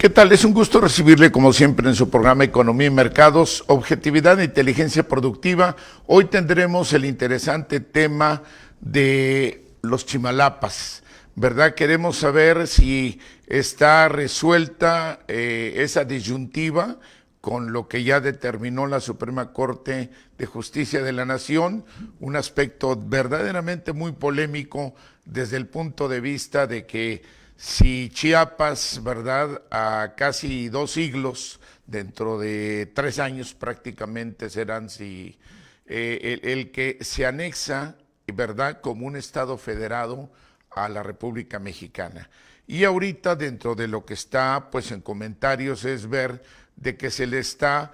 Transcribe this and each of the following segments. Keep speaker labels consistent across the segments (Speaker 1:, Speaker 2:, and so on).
Speaker 1: ¿Qué tal? Es un gusto recibirle como siempre en su programa Economía y Mercados, Objetividad e Inteligencia Productiva. Hoy tendremos el interesante tema de los Chimalapas, ¿verdad? Queremos saber si está resuelta esa disyuntiva con lo que ya determinó la Suprema Corte de Justicia de la Nación, un aspecto verdaderamente muy polémico desde el punto de vista de que si Chiapas, ¿verdad?, a casi 2 siglos, dentro de 3 años prácticamente serán si el que se anexa, ¿verdad?, como un estado federado a la República Mexicana. Y ahorita dentro de lo que está pues en comentarios es ver de que se le está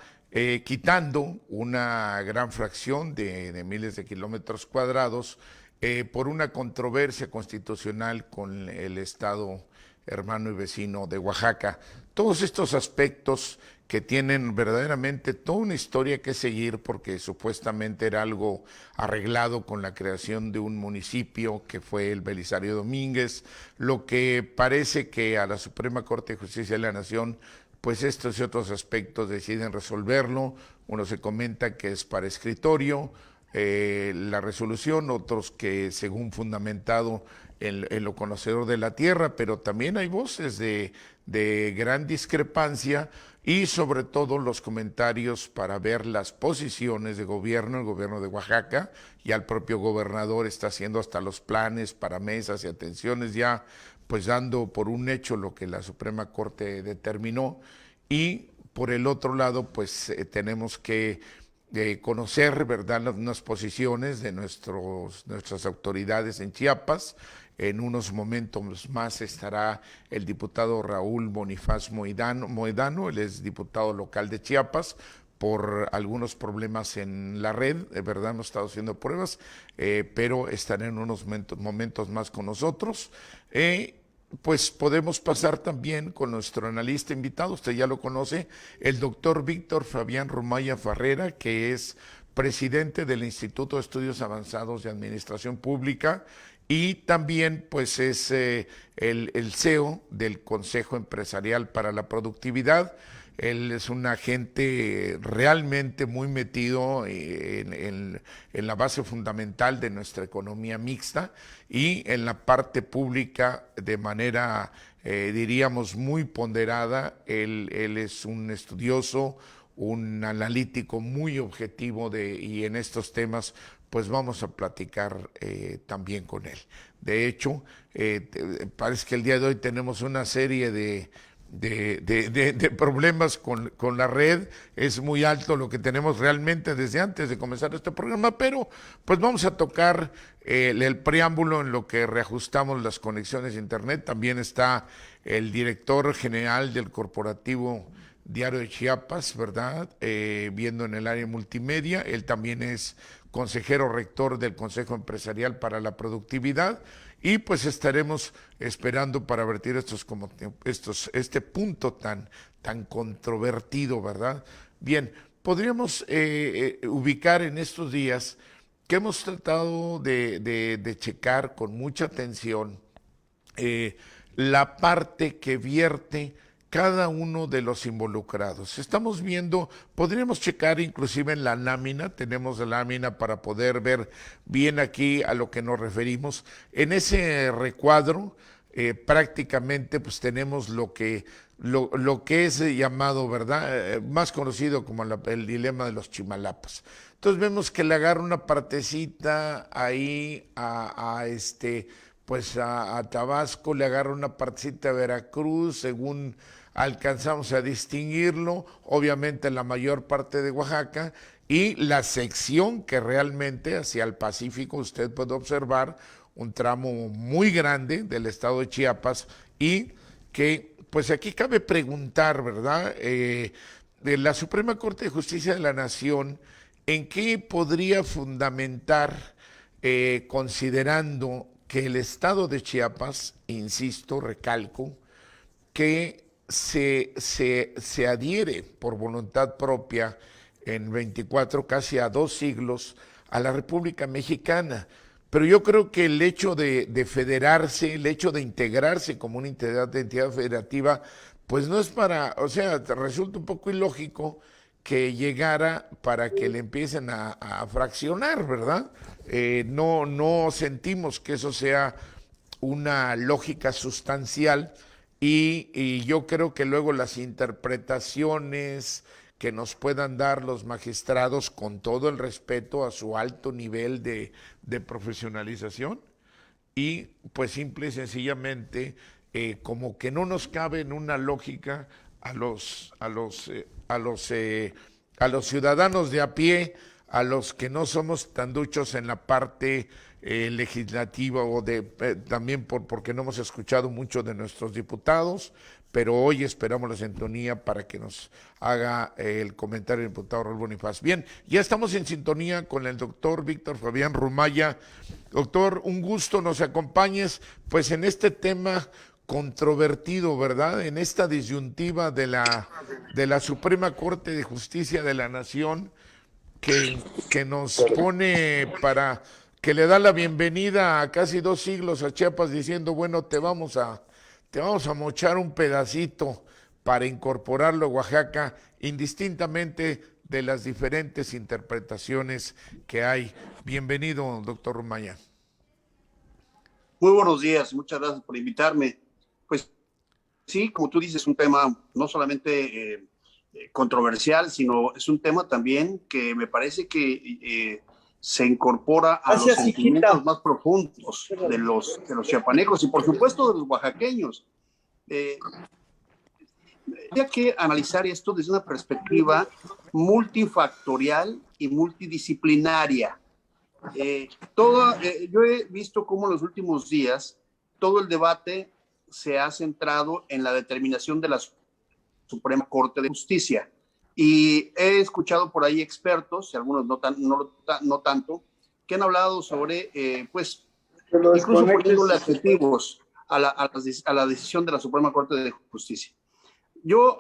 Speaker 1: quitando una gran fracción de miles de kilómetros cuadrados por una controversia constitucional con el Estado hermano y vecino de Oaxaca. Todos estos aspectos que tienen verdaderamente toda una historia que seguir porque supuestamente era algo arreglado con la creación de un municipio que fue el Belisario Domínguez, lo que parece que a la Suprema Corte de Justicia de la Nación pues estos y otros aspectos deciden resolverlo. Uno se comenta que es para escritorio, la resolución, otros que según fundamentado en lo conocedor de la tierra, pero también hay voces de gran discrepancia y sobre todo los comentarios para ver las posiciones de gobierno, el gobierno de Oaxaca, y al propio gobernador está haciendo hasta los planes para mesas y atenciones ya, pues dando por un hecho lo que la Suprema Corte determinó, y por el otro lado, pues tenemos que conocer, ¿verdad?, unas posiciones de nuestras autoridades en Chiapas. En unos momentos más estará el diputado Raúl Bonifaz Moedano, él es diputado local de Chiapas, por algunos problemas en la red, de verdad hemos estado haciendo pruebas, pero estará en unos momentos más con nosotros. Pues podemos pasar también con nuestro analista invitado, usted ya lo conoce, el doctor Víctor Fabián Rumaya Farrera, que es presidente del Instituto de Estudios Avanzados de Administración Pública y también pues es el CEO del Consejo Empresarial para la Productividad. Él es un agente realmente muy metido en la base fundamental de nuestra economía mixta y en la parte pública de manera, diríamos, muy ponderada. Él es un estudioso, un analítico muy objetivo y en estos temas pues vamos a platicar también con él. De hecho, parece que el día de hoy tenemos una serie de problemas con la red. Es muy alto lo que tenemos realmente desde antes de comenzar este programa, pero pues vamos a tocar el preámbulo en lo que reajustamos las conexiones de internet. También está el director general del corporativo Diario de Chiapas, ¿verdad? Viendo en el área multimedia. Él también es consejero rector del Consejo Empresarial para la Productividad. Y pues estaremos esperando para vertir este punto tan controvertido, ¿verdad? Bien, podríamos ubicar en estos días que hemos tratado de checar con mucha atención la parte que vierte cada uno de los involucrados. Estamos viendo, podríamos checar inclusive en la lámina, tenemos la lámina para poder ver bien aquí a lo que nos referimos. En ese recuadro prácticamente pues tenemos lo que es llamado, ¿verdad?, más conocido como el dilema de los Chimalapas. Entonces vemos que le agarra una partecita ahí pues a Tabasco, le agarra una partecita a Veracruz, según alcanzamos a distinguirlo, obviamente la mayor parte de Oaxaca, y la sección que realmente hacia el Pacífico usted puede observar un tramo muy grande del estado de Chiapas y que pues aquí cabe preguntar, ¿verdad?, de la Suprema Corte de Justicia de la Nación, ¿en qué podría fundamentar, considerando que el estado de Chiapas, insisto, recalco, que se adhiere por voluntad propia en 24, casi a 2 siglos, a la República Mexicana? Pero yo creo que el hecho de federarse, el hecho de integrarse como una entidad federativa, pues no es para, o sea, te resulta un poco ilógico que llegara para que le empiecen a fraccionar, ¿verdad? No sentimos que eso sea una lógica sustancial y yo creo que luego las interpretaciones que nos puedan dar los magistrados con todo el respeto a su alto nivel de profesionalización, y pues simple y sencillamente como que no nos cabe en una lógica a los ciudadanos de a pie, a los que no somos tan duchos en la parte legislativa o también porque no hemos escuchado mucho de nuestros diputados, pero hoy esperamos la sintonía para que nos haga el comentario el diputado Raúl Bonifaz. Bien, ya estamos en sintonía con el doctor Víctor Fabián Rumaya. Doctor, un gusto nos acompañes pues en este tema controvertido, ¿verdad? En esta disyuntiva de la Suprema Corte de Justicia de la Nación que nos pone que le da la bienvenida a casi 2 siglos a Chiapas diciendo, bueno, te vamos a mochar un pedacito para incorporarlo a Oaxaca, indistintamente de las diferentes interpretaciones que hay. Bienvenido, doctor Rumaya.
Speaker 2: Muy buenos días, muchas gracias por invitarme. Pues sí, como tú dices, es un tema no solamente controversial, sino es un tema también que me parece que se incorpora a los sentimientos más profundos de los chiapanecos y por supuesto de los oaxaqueños. Hay que analizar esto desde una perspectiva multifactorial y multidisciplinaria. Yo he visto cómo en los últimos días todo el debate se ha centrado en la determinación de la Suprema Corte de Justicia y he escuchado por ahí expertos, algunos no tanto, que han hablado sobre, pues, incluso poniéndole adjetivos a la decisión de la Suprema Corte de Justicia. Yo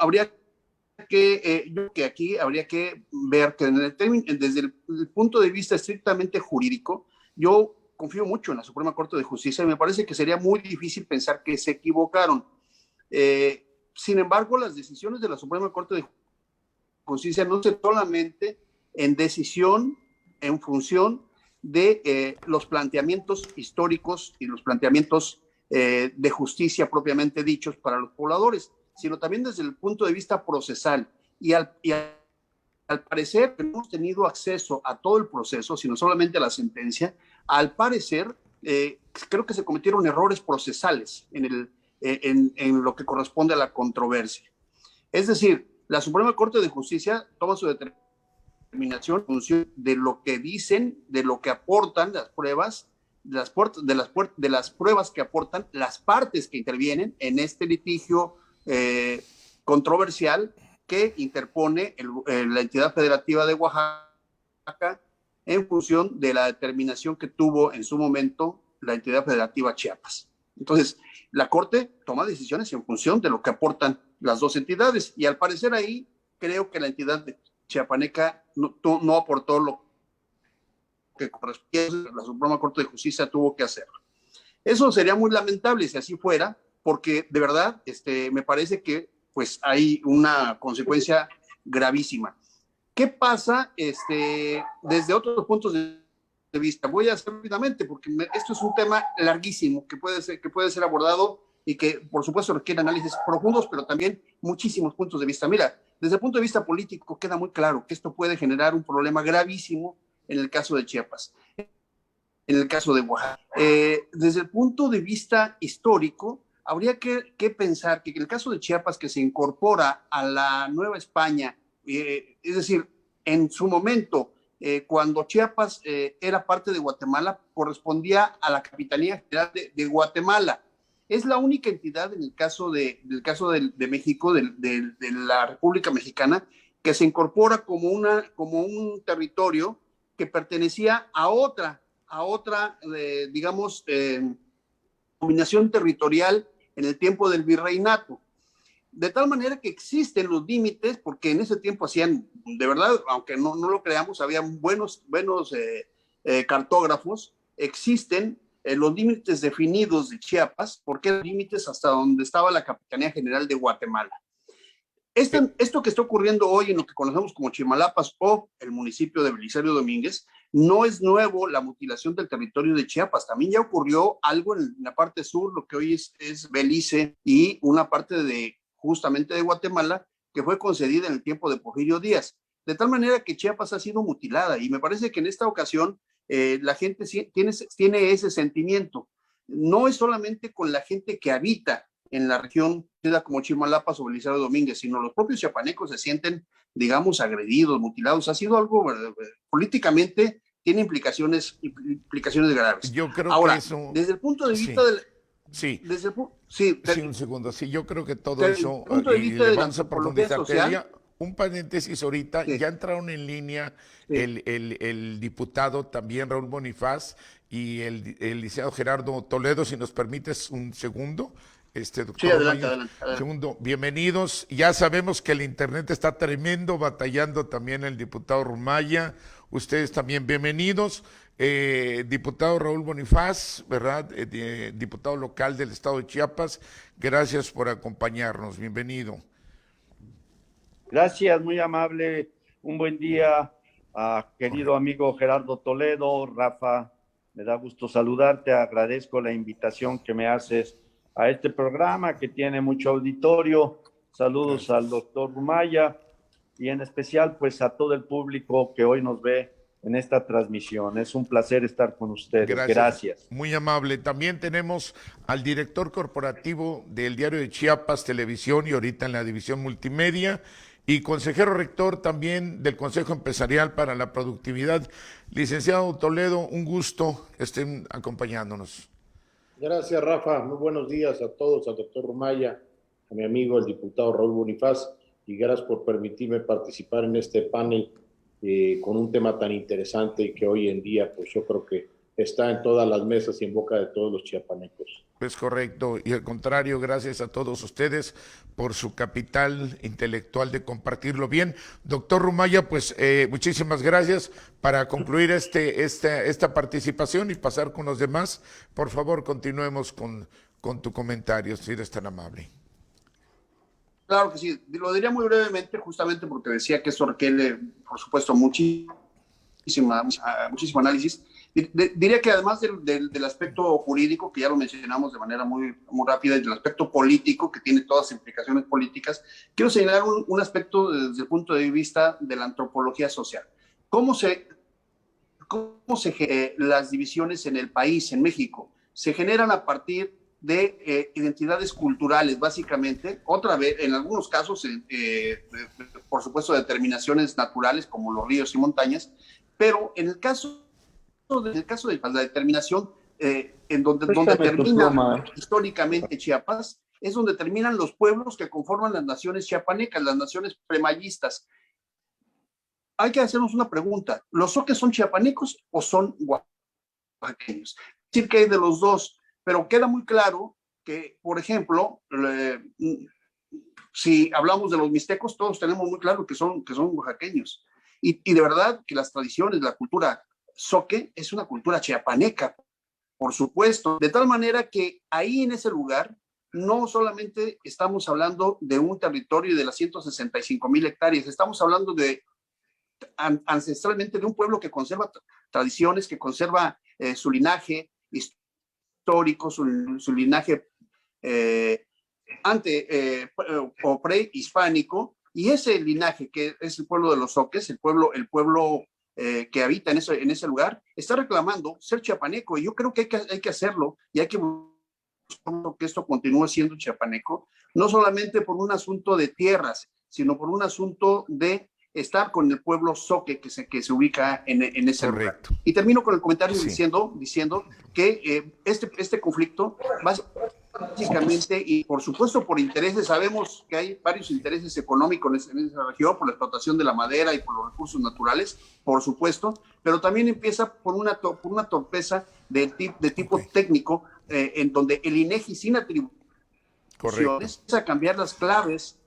Speaker 2: que aquí habría que ver que desde el punto de vista estrictamente jurídico, yo confío mucho en la Suprema Corte de Justicia y me parece que sería muy difícil pensar que se equivocaron. Sin embargo, las decisiones de la Suprema Corte de Justicia no se solamente en decisión en función de los planteamientos históricos y los planteamientos de justicia propiamente dichos para los pobladores, sino también desde el punto de vista procesal. Y al parecer, no hemos tenido acceso a todo el proceso, sino solamente a la sentencia. Al parecer, creo que se cometieron errores procesales en lo que corresponde a la controversia. Es decir, la Suprema Corte de Justicia toma su determinación en función de lo que dicen, de lo que aportan las pruebas, de las pruebas que aportan las partes que intervienen en este litigio controversial que interpone la entidad federativa de Oaxaca en función de la determinación que tuvo en su momento la entidad federativa Chiapas. Entonces, la Corte toma decisiones en función de lo que aportan las dos entidades y al parecer ahí creo que la entidad chiapaneca no aportó lo que corresponde, la Suprema Corte de Justicia tuvo que hacerlo. Eso sería muy lamentable si así fuera, porque de verdad me parece que pues hay una consecuencia gravísima. ¿Qué pasa desde otros puntos de vista? Voy a hacer rápidamente porque esto es un tema larguísimo que puede ser abordado y que por supuesto requiere análisis profundos, pero también muchísimos puntos de vista. Mira, desde el punto de vista político queda muy claro que esto puede generar un problema gravísimo en el caso de Chiapas, en el caso de Oaxaca. Desde el punto de vista histórico, habría que pensar que en el caso de Chiapas, que se incorpora a la Nueva España, es decir, en su momento, cuando Chiapas era parte de Guatemala, correspondía a la Capitanía General de Guatemala. Es la única entidad en el caso de México, de la República Mexicana, que se incorpora como un territorio que pertenecía a otra digamos, dominación territorial en el tiempo del virreinato. De tal manera que existen los límites, porque en ese tiempo hacían, de verdad, aunque no lo creamos, había buenos cartógrafos, existen los límites definidos de Chiapas, porque eran límites hasta donde estaba la Capitanía General de Guatemala. Esto que está ocurriendo hoy en lo que conocemos como Chimalapas o el municipio de Belisario Domínguez, no es nuevo la mutilación del territorio de Chiapas. También ya ocurrió algo en la parte sur, lo que hoy es Belice, y una parte justamente de Guatemala, que fue concedida en el tiempo de Porfirio Díaz. De tal manera que Chiapas ha sido mutilada, y me parece que en esta ocasión la gente tiene ese sentimiento. No es solamente con la gente que habita en la región como Chimalapas o Belisario Domínguez, sino los propios chiapanecos se sienten, digamos, agredidos, mutilados. Ha sido algo políticamente, tiene implicaciones graves.
Speaker 1: Yo creo
Speaker 2: Ahora,
Speaker 1: que eso...
Speaker 2: desde el punto de vista del...
Speaker 1: Sí,
Speaker 2: sí,
Speaker 1: un segundo. Sí, yo creo que todo eso,
Speaker 2: y
Speaker 1: le vamos a profundizar.
Speaker 2: Social,
Speaker 1: un paréntesis ahorita,
Speaker 2: sí,
Speaker 1: ya entraron en línea
Speaker 2: sí,
Speaker 1: el diputado también Raúl Bonifaz y el licenciado Gerardo Toledo, si nos permites un segundo. Doctor
Speaker 2: sí, adelante.
Speaker 1: Segundo, bienvenidos. Ya sabemos que el internet está tremendo, batallando también el diputado Rumaya. Ustedes también bienvenidos. Diputado Raúl Bonifaz, ¿verdad? Diputado local del estado de Chiapas, gracias por acompañarnos. Bienvenido.
Speaker 3: Gracias, muy amable. Un buen día, querido amigo Gerardo Toledo. Rafa, me da gusto saludarte. Agradezco la invitación que me haces a este programa que tiene mucho auditorio. Saludos al doctor Rumaya y en especial pues a todo el público que hoy nos ve en esta transmisión. Es un placer estar con ustedes. Gracias.
Speaker 1: Muy amable. También tenemos al director corporativo del Diario de Chiapas Televisión y ahorita en la división multimedia, y consejero rector también del Consejo Empresarial para la Productividad. Licenciado Toledo, un gusto que estén acompañándonos.
Speaker 4: Gracias, Rafa. Muy buenos días a todos, al doctor Rumaya, a mi amigo el diputado Raúl Bonifaz, y gracias por permitirme participar en este panel con un tema tan interesante y que hoy en día pues yo creo que está en todas las mesas y en boca de todos los chiapanecos.
Speaker 1: Es correcto, y al contrario, gracias a todos ustedes por su capital intelectual de compartirlo bien. Doctor Rumaya, pues muchísimas gracias. Para concluir esta participación y pasar con los demás, por favor, continuemos con tu comentario, si eres tan amable.
Speaker 2: Claro que sí, lo diría muy brevemente, justamente porque decía que esto requiere, por supuesto, muchísimo análisis. Diría que además del aspecto jurídico, que ya lo mencionamos de manera muy rápida, y del aspecto político, que tiene todas las implicaciones políticas, quiero señalar un aspecto desde el punto de vista de la antropología social. Las divisiones en el país, en México, se generan a partir de identidades culturales, básicamente, otra vez, en algunos casos, por supuesto, determinaciones naturales, como los ríos y montañas, pero en el caso de la determinación, donde termina históricamente Chiapas, es donde terminan los pueblos que conforman las naciones chiapanecas, las naciones premayistas. Hay que hacernos una pregunta: ¿los zoques son chiapanecos o son oaxaqueños? Es decir, que hay de los dos, pero queda muy claro que, por ejemplo, si hablamos de los mixtecos, todos tenemos muy claro que son oaxaqueños. Y de verdad que las tradiciones, la cultura zoque es una cultura chiapaneca, por supuesto, de tal manera que ahí en ese lugar no solamente estamos hablando de un territorio de las 165,000 hectáreas, estamos hablando ancestralmente de un pueblo que conserva tradiciones, que conserva su linaje histórico, su linaje o prehispánico, y ese linaje que es el pueblo de los zoques, el pueblo que habita en ese lugar, está reclamando ser chiapaneco, y yo creo que hay que hacerlo, y hay que buscar que esto continúe siendo chiapaneco, no solamente por un asunto de tierras, sino por un asunto de estar con el pueblo zoque que se ubica en ese lugar. Y termino con el comentario diciendo que este conflicto básicamente, y por supuesto por intereses, sabemos que hay varios intereses económicos en esa región, por la explotación de la madera y por los recursos naturales, por supuesto, pero también empieza por una torpeza de tipo técnico, en donde el INEGI, sin atribuciones, empieza a cambiar las claves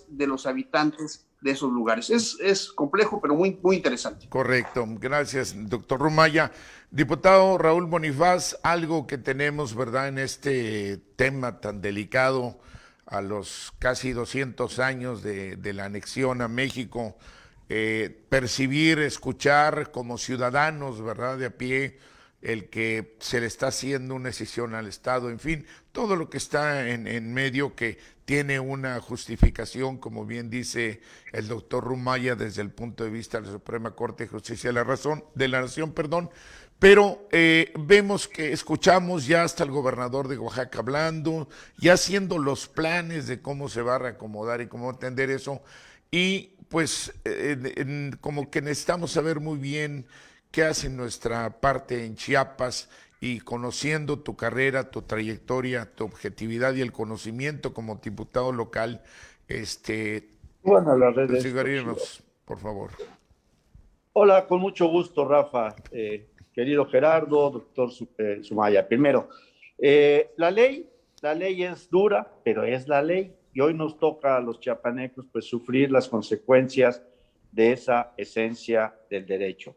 Speaker 2: de los habitantes de esos lugares. Es complejo, pero muy, muy interesante.
Speaker 1: Correcto, gracias, doctor Rumaya. Diputado Raúl Bonifaz, algo que tenemos, ¿verdad?, en este tema tan delicado a los casi 200 años de la anexión a México, percibir, escuchar como ciudadanos, ¿verdad?, de a pie, el que se le está haciendo una decisión al Estado, en fin, todo lo que está en medio que tiene una justificación, como bien dice el doctor Rumaya, desde el punto de vista de la Suprema Corte de Justicia de la Nación, pero vemos que escuchamos ya hasta el gobernador de Oaxaca hablando, ya haciendo los planes de cómo se va a reacomodar y cómo atender eso, y pues como que necesitamos saber muy bien qué hace nuestra parte en Chiapas, y conociendo tu carrera, tu trayectoria, tu objetividad y el conocimiento como diputado local,
Speaker 3: Bueno, las
Speaker 1: pues
Speaker 3: redes.
Speaker 1: sigaríamos, por favor.
Speaker 3: Hola, con mucho gusto, Rafa. Querido Gerardo, doctor Sumaya. Primero, la ley es dura, pero es la ley, y hoy nos toca a los chiapanecos pues sufrir las consecuencias de esa esencia del derecho.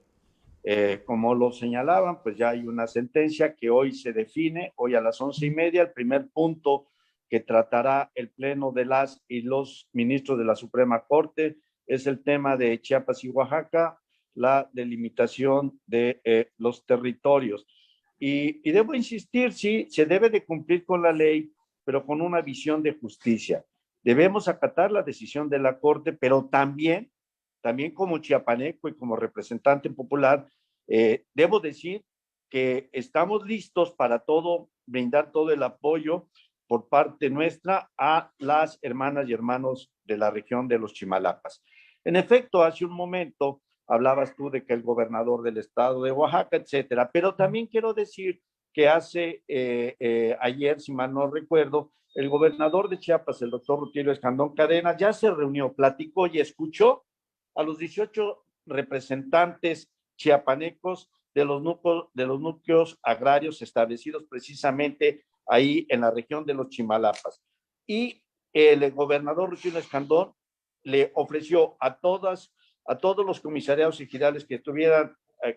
Speaker 3: Como lo señalaban, pues ya hay una sentencia que hoy se define, hoy a las 11:30, el primer punto que tratará el Pleno de las y los ministros de la Suprema Corte es el tema de Chiapas y Oaxaca, la delimitación de los territorios. Y debo insistir, sí, se debe de cumplir con la ley, pero con una visión de justicia. Debemos acatar la decisión de la Corte, pero también como chiapaneco y como representante popular, debo decir que estamos listos para brindar todo el apoyo por parte nuestra a las hermanas y hermanos de la región de los Chimalapas. En efecto, hace un momento hablabas tú de que el gobernador del estado de Oaxaca, etcétera, pero también quiero decir que ayer, si mal no recuerdo, el gobernador de Chiapas, el doctor Rutilio Escandón Cadenas, ya se reunió, platicó y escuchó a los 18 representantes chiapanecos de los núcleos agrarios establecidos precisamente ahí en la región de los Chimalapas. Y el gobernador Rutilio Escandón le ofreció a todos los comisariados ejidales que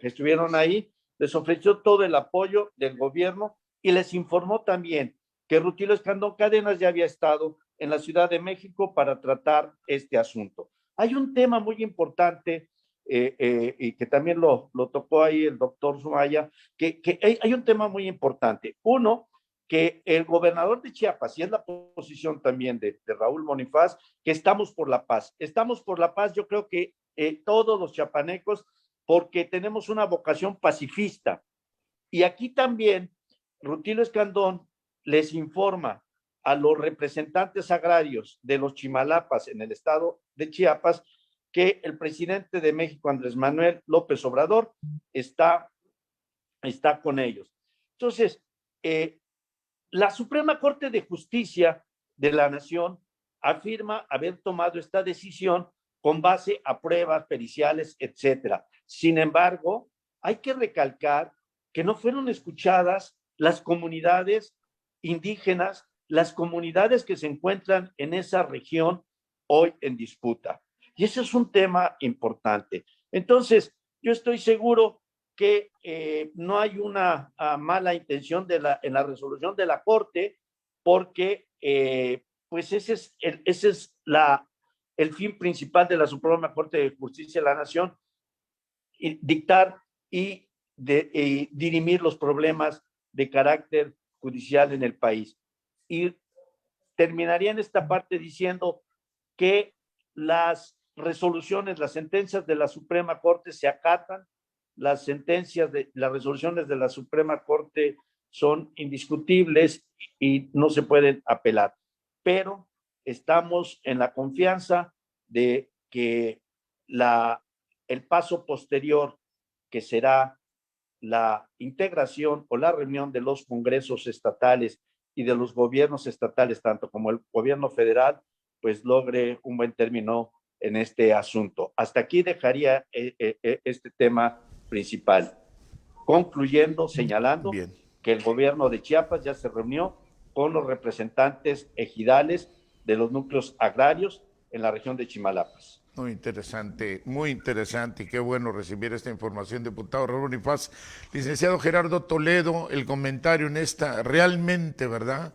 Speaker 3: estuvieron ahí, les ofreció todo el apoyo del gobierno y les informó también que Rutilio Escandón Cadenas ya había estado en la Ciudad de México para tratar este asunto. Hay un tema muy importante y que también lo tocó ahí el doctor Sumaya, que hay un tema muy importante. Uno, que el gobernador de Chiapas, y es la posición también de Raúl Bonifaz, que estamos por la paz. Estamos por la paz, yo creo que todos los chiapanecos, porque tenemos una vocación pacifista. Y aquí también Rutilio Escandón les informa a los representantes agrarios de los Chimalapas en el estado de Chiapas que el presidente de México, Andrés Manuel López Obrador, está con ellos. Entonces, la Suprema Corte de Justicia de la Nación afirma haber tomado esta decisión con base a pruebas periciales, etcétera. Sin embargo, hay que recalcar que no fueron escuchadas las comunidades indígenas, las comunidades que se encuentran en esa región hoy en disputa. Y ese es un tema importante. Entonces, yo estoy seguro que no hay una mala intención en la resolución de la Corte, porque pues ese es el fin principal de la Suprema Corte de Justicia de la Nación, dictar y dirimir los problemas de carácter judicial en el país. Y terminaría en esta parte diciendo que las resoluciones, las sentencias de la Suprema Corte se acatan, las resoluciones de la Suprema Corte son indiscutibles y no se pueden apelar. Pero estamos en la confianza de que el paso posterior, que será la integración o la reunión de los congresos estatales y de los gobiernos estatales, tanto como el gobierno federal, pues logre un buen término en este asunto. Hasta aquí dejaría este tema principal, concluyendo, señalando
Speaker 1: Bien.
Speaker 3: que el gobierno de Chiapas ya se reunió con los representantes ejidales de los núcleos agrarios en la región de Chimalapas.
Speaker 1: Muy interesante y qué bueno recibir esta información, diputado Raúl Bonifaz. Licenciado Gerardo Toledo, el comentario en esta realmente, ¿verdad?,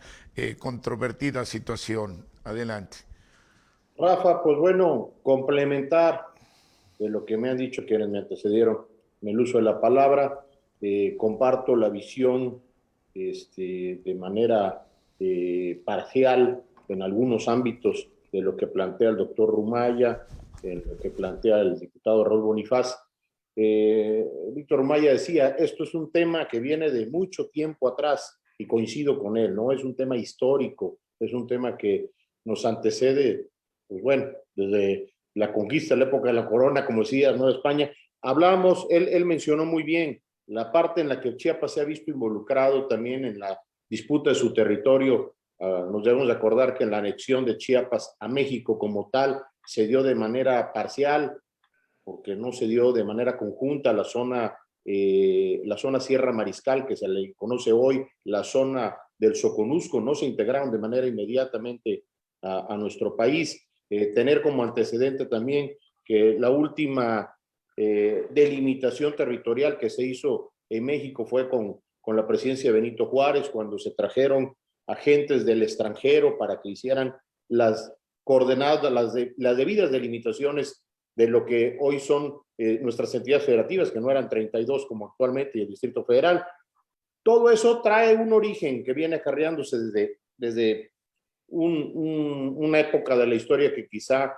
Speaker 1: controvertida situación. Adelante.
Speaker 4: Rafa, pues bueno, complementar de lo que me han dicho quienes me antecedieron en el uso de la palabra. Comparto la visión de manera parcial en algunos ámbitos de lo que plantea el doctor Rumaya, en lo que plantea el diputado Raúl Bonifaz. Víctor Rumaya decía, esto es un tema que viene de mucho tiempo atrás, y coincido con él, ¿no? Es un tema histórico, es un tema que nos antecede, pues bueno, desde la conquista, la época de la corona, como decía, Nueva España. Hablábamos, él mencionó muy bien la parte en la que Chiapas se ha visto involucrado también en la disputa de su territorio. Nos debemos de acordar que la anexión de Chiapas a México como tal se dio de manera parcial, porque no se dio de manera conjunta la zona Sierra Mariscal, que se le conoce hoy, la zona del Soconusco, no se integraron de manera inmediatamente a nuestro país. Tener como antecedente también que la última delimitación territorial que se hizo en México fue con la presidencia de Benito Juárez, cuando se trajeron agentes del extranjero para que hicieran las coordenadas, las debidas delimitaciones de lo que hoy son nuestras entidades federativas, que no eran 32 como actualmente, y el Distrito Federal. Todo eso trae un origen que viene acarreándose desde una época de la historia que quizá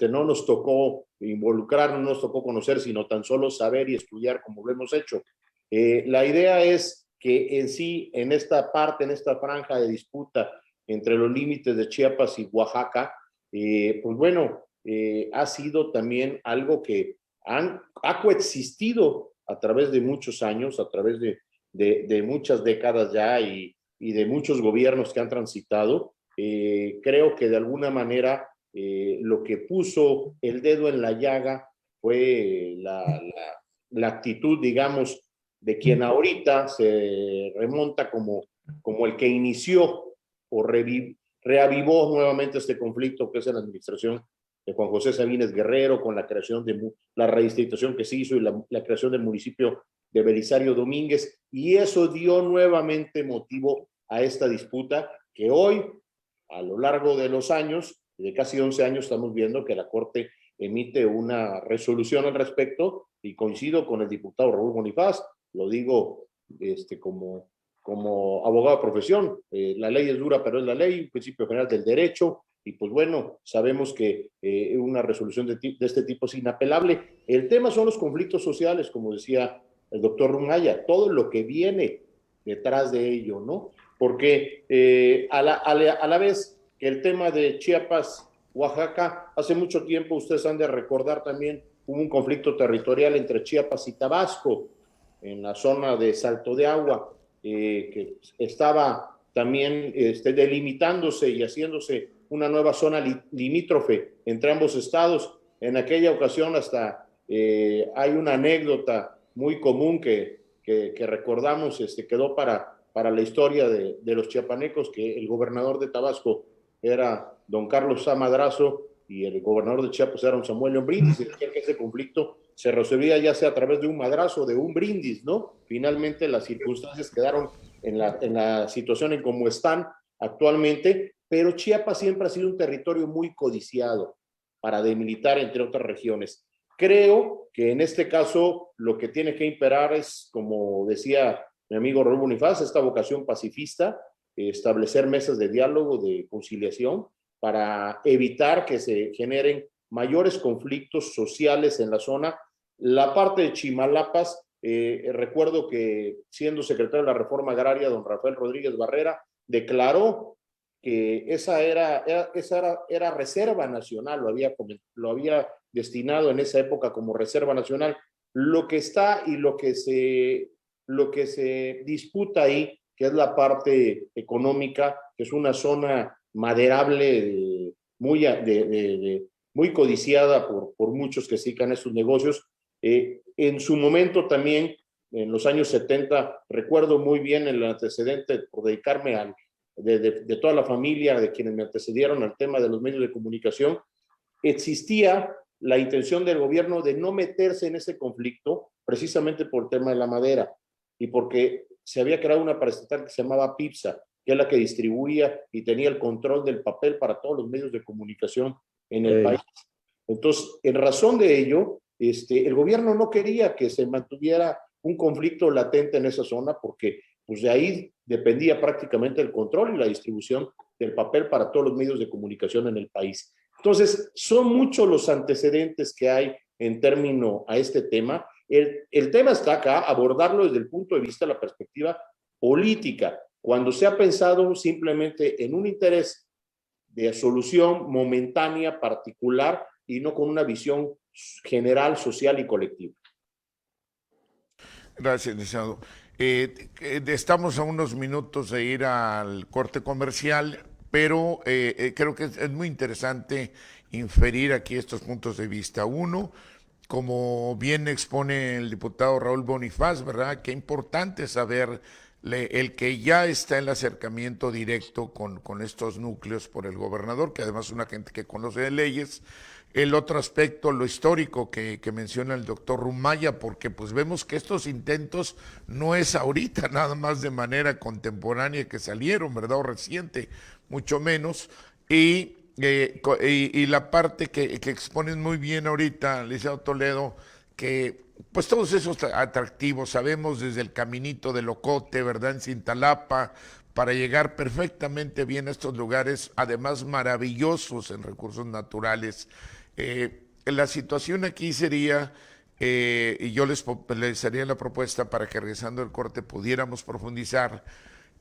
Speaker 4: no nos tocó involucrar, no nos tocó conocer, sino tan solo saber y estudiar como lo hemos hecho. La idea es que en sí, en esta parte, en esta franja de disputa entre los límites de Chiapas y Oaxaca, pues bueno, ha sido también algo que ha coexistido a través de muchos años, a través de muchas décadas ya y de muchos gobiernos que han transitado. Creo que de alguna manera lo que puso el dedo en la llaga fue la actitud, digamos, de quien ahorita se remonta como el que inició o reavivó nuevamente este conflicto, que es en la administración de Juan José Sabines Guerrero, con la creación de la redistribución que se hizo y la creación del municipio de Belisario Domínguez, y eso dio nuevamente motivo a esta disputa que hoy, a lo largo de los años, de casi 11 años, estamos viendo que la Corte emite una resolución al respecto, y coincido con el diputado Raúl Bonifaz, lo digo como abogado de profesión, la ley es dura, pero es la ley, un principio general del derecho, y pues bueno, sabemos que una resolución de este tipo es inapelable. El tema son los conflictos sociales, como decía el doctor Rumaya, todo lo que viene detrás de ello, ¿no? Porque a la vez que el tema de Chiapas, Oaxaca, hace mucho tiempo, ustedes han de recordar también, hubo un conflicto territorial entre Chiapas y Tabasco, en la zona de Salto de Agua, que estaba también delimitándose y haciéndose una nueva zona limítrofe entre ambos estados. En aquella ocasión hasta hay una anécdota muy común que recordamos, quedó para la historia de los chiapanecos, que el gobernador de Tabasco era don Carlos Sá Madrazo y el gobernador de Chiapas era don Samuel León Brindis, y decía que ese conflicto se resolvía ya sea a través de un madrazo o de un brindis, ¿no? Finalmente las circunstancias quedaron en la situación en cómo están actualmente, pero Chiapas siempre ha sido un territorio muy codiciado para demilitar, entre otras regiones. Creo que en este caso lo que tiene que imperar es, como decía mi amigo Raúl Bonifaz, esta vocación pacifista, establecer mesas de diálogo, de conciliación, para evitar que se generen mayores conflictos sociales en la zona. La parte de Chimalapas, recuerdo que siendo secretario de la Reforma Agraria, don Rafael Rodríguez Barrera declaró que esa era reserva nacional, lo había destinado en esa época como reserva nacional. Lo que está y lo que se disputa ahí, que es la parte económica, que es una zona maderable, muy codiciada por muchos que se dedican a estos negocios. En su momento también, en los años 70, recuerdo muy bien el antecedente por dedicarme de toda la familia, de quienes me antecedieron al tema de los medios de comunicación. existía la intención del gobierno de no meterse en ese conflicto precisamente por el tema de la madera y porque se había creado una paraestatal que se llamaba PIPSA, que es la que distribuía y tenía el control del papel para todos los medios de comunicación en el país. Entonces, en razón de ello, el gobierno no quería que se mantuviera un conflicto latente en esa zona porque pues, de ahí dependía prácticamente el control y la distribución del papel para todos los medios de comunicación en el país. Entonces, son muchos los antecedentes que hay en término a este tema. El tema está acá, abordarlo desde el punto de vista de la perspectiva política, cuando se ha pensado simplemente en un interés de solución momentánea, particular, y no con una visión general, social y colectiva.
Speaker 1: Gracias, licenciado. Estamos a unos minutos de ir al corte comercial, pero creo que es muy interesante inferir aquí estos puntos de vista. Uno, como bien expone el diputado Raúl Bonifaz, ¿verdad? Qué importante saber el que ya está el acercamiento directo con estos núcleos por el gobernador, que además es una gente que conoce de leyes. El otro aspecto, lo histórico que menciona el doctor Rumaya, porque pues vemos que estos intentos no es ahorita, nada más de manera contemporánea que salieron, ¿verdad? O reciente, mucho menos. Y la parte que exponen muy bien ahorita, licenciado Toledo, que pues todos esos atractivos, sabemos desde el caminito de Locote, ¿verdad? En Cintalapa, para llegar perfectamente bien a estos lugares, además maravillosos en recursos naturales. La situación aquí sería, y yo les haría la propuesta para que regresando al corte pudiéramos profundizar,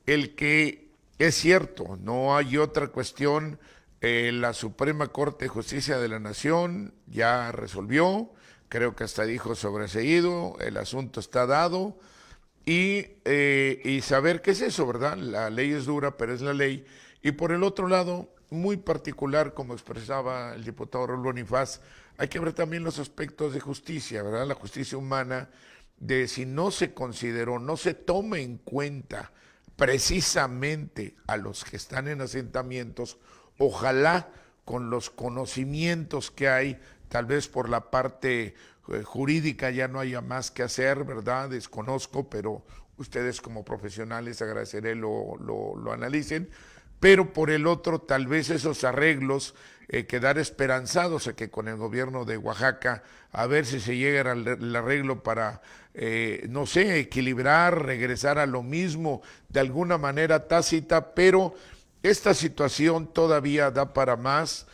Speaker 1: el que es cierto, no hay otra cuestión, la Suprema Corte de Justicia de la Nación ya resolvió, creo que hasta dijo sobreseído, el asunto está dado, y saber qué es eso, ¿verdad? La ley es dura, pero es la ley. Y por el otro lado, muy particular, como expresaba el diputado Raúl Bonifaz, hay que ver también los aspectos de justicia, ¿verdad? La justicia humana, de si no se consideró, no se toma en cuenta precisamente a los que están en asentamientos, ojalá con los conocimientos que hay, tal vez por la parte jurídica ya no haya más que hacer, ¿verdad? Desconozco, pero ustedes como profesionales agradeceré lo analicen. Pero por el otro, tal vez esos arreglos, quedar esperanzados a que con el gobierno de Oaxaca, a ver si se llega al arreglo para, no sé, equilibrar, regresar a lo mismo, de alguna manera tácita, pero esta situación todavía da para más.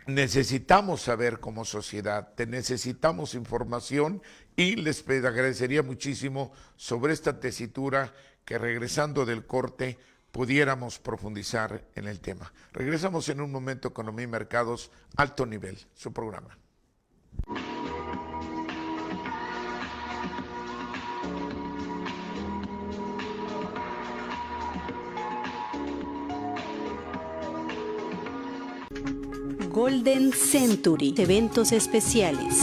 Speaker 1: Necesitamos saber como sociedad, necesitamos información y les agradecería muchísimo sobre esta tesitura que regresando del corte pudiéramos profundizar en el tema. Regresamos en un momento, Economía y Mercados, Alto Nivel, su programa.
Speaker 5: Golden Century, eventos especiales.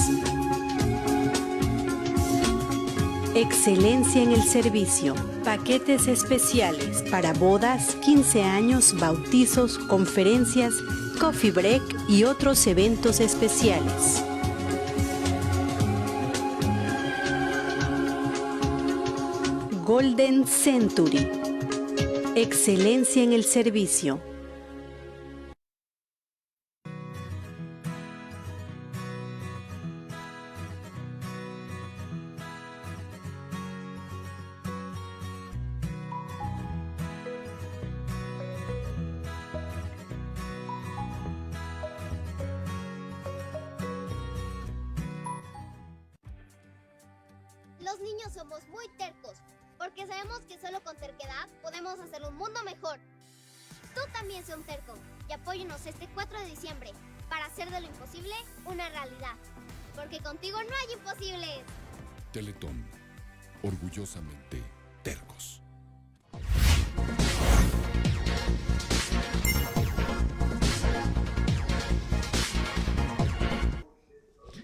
Speaker 5: Excelencia en el servicio. Paquetes especiales para bodas, 15 años, bautizos, conferencias, coffee break y otros eventos especiales. Golden Century. Excelencia en el servicio.
Speaker 6: Los niños somos muy tercos, porque sabemos que solo con terquedad podemos hacer un mundo mejor. Tú también sé un terco y apóyenos este 4 de diciembre para hacer de lo imposible una realidad. Porque contigo no hay imposibles.
Speaker 7: Teletón, orgullosamente tercos.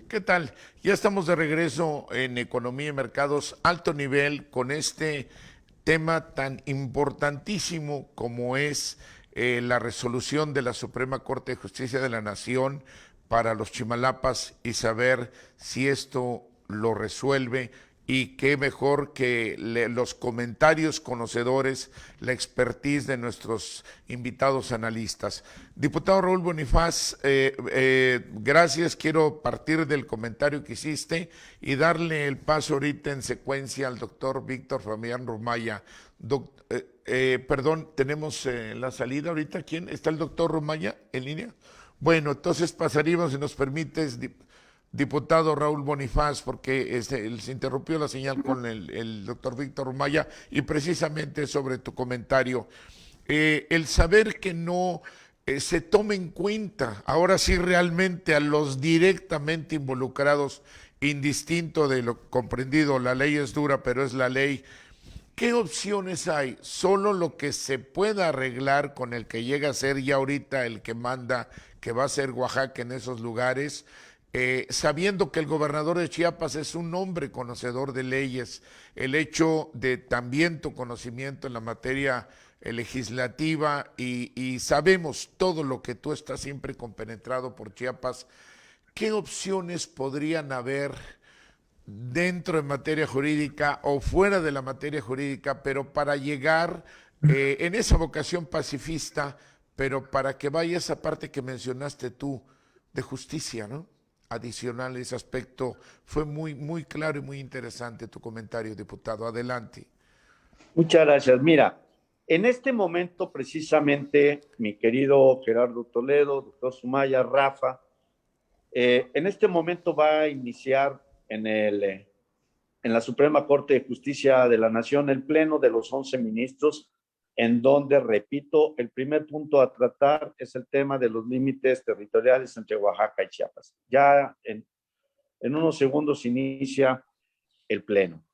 Speaker 1: ¿Qué tal? Ya estamos de regreso en Economía y Mercados Alto Nivel con este tema tan importantísimo como es la resolución de la Suprema Corte de Justicia de la Nación para los Chimalapas y saber si esto lo resuelve, y qué mejor que los comentarios conocedores, la expertise de nuestros invitados analistas. Diputado Raúl Bonifaz, gracias. Quiero partir del comentario que hiciste y darle el paso ahorita en secuencia al doctor Víctor Fabián Rumaya. Perdón, tenemos la salida ahorita. ¿Quién? ¿Está el doctor Rumaya en línea? Bueno, entonces pasaríamos, si nos permites, diputado Raúl Bonifaz, porque se interrumpió la señal con el doctor Víctor Rumaya, y precisamente sobre tu comentario, el saber que no se tome en cuenta, ahora sí realmente a los directamente involucrados, indistinto de lo comprendido, la ley es dura, pero es la ley. ¿Qué opciones hay? Solo lo que se pueda arreglar con el que llega a ser ya ahorita el que manda, que va a ser Oaxaca en esos lugares, sabiendo que el gobernador de Chiapas es un hombre conocedor de leyes, el hecho de también tu conocimiento en la materia legislativa, y sabemos todo lo que tú estás siempre compenetrado por Chiapas, ¿qué opciones podrían haber dentro de materia jurídica o fuera de la materia jurídica, pero para llegar en esa vocación pacifista, pero para que vaya esa parte que mencionaste tú de justicia, ¿no? Adicional a ese aspecto? Fue muy claro y muy interesante tu comentario, diputado. Adelante.
Speaker 3: Muchas gracias. Mira, en este momento precisamente, mi querido Gerardo Toledo, doctor Sumaya, Rafa, en este momento va a iniciar en la Suprema Corte de Justicia de la Nación el pleno de los 11 ministros, en donde, repito, el primer punto a tratar es el tema de los límites territoriales entre Oaxaca y Chiapas. Ya en unos segundos inicia el pleno.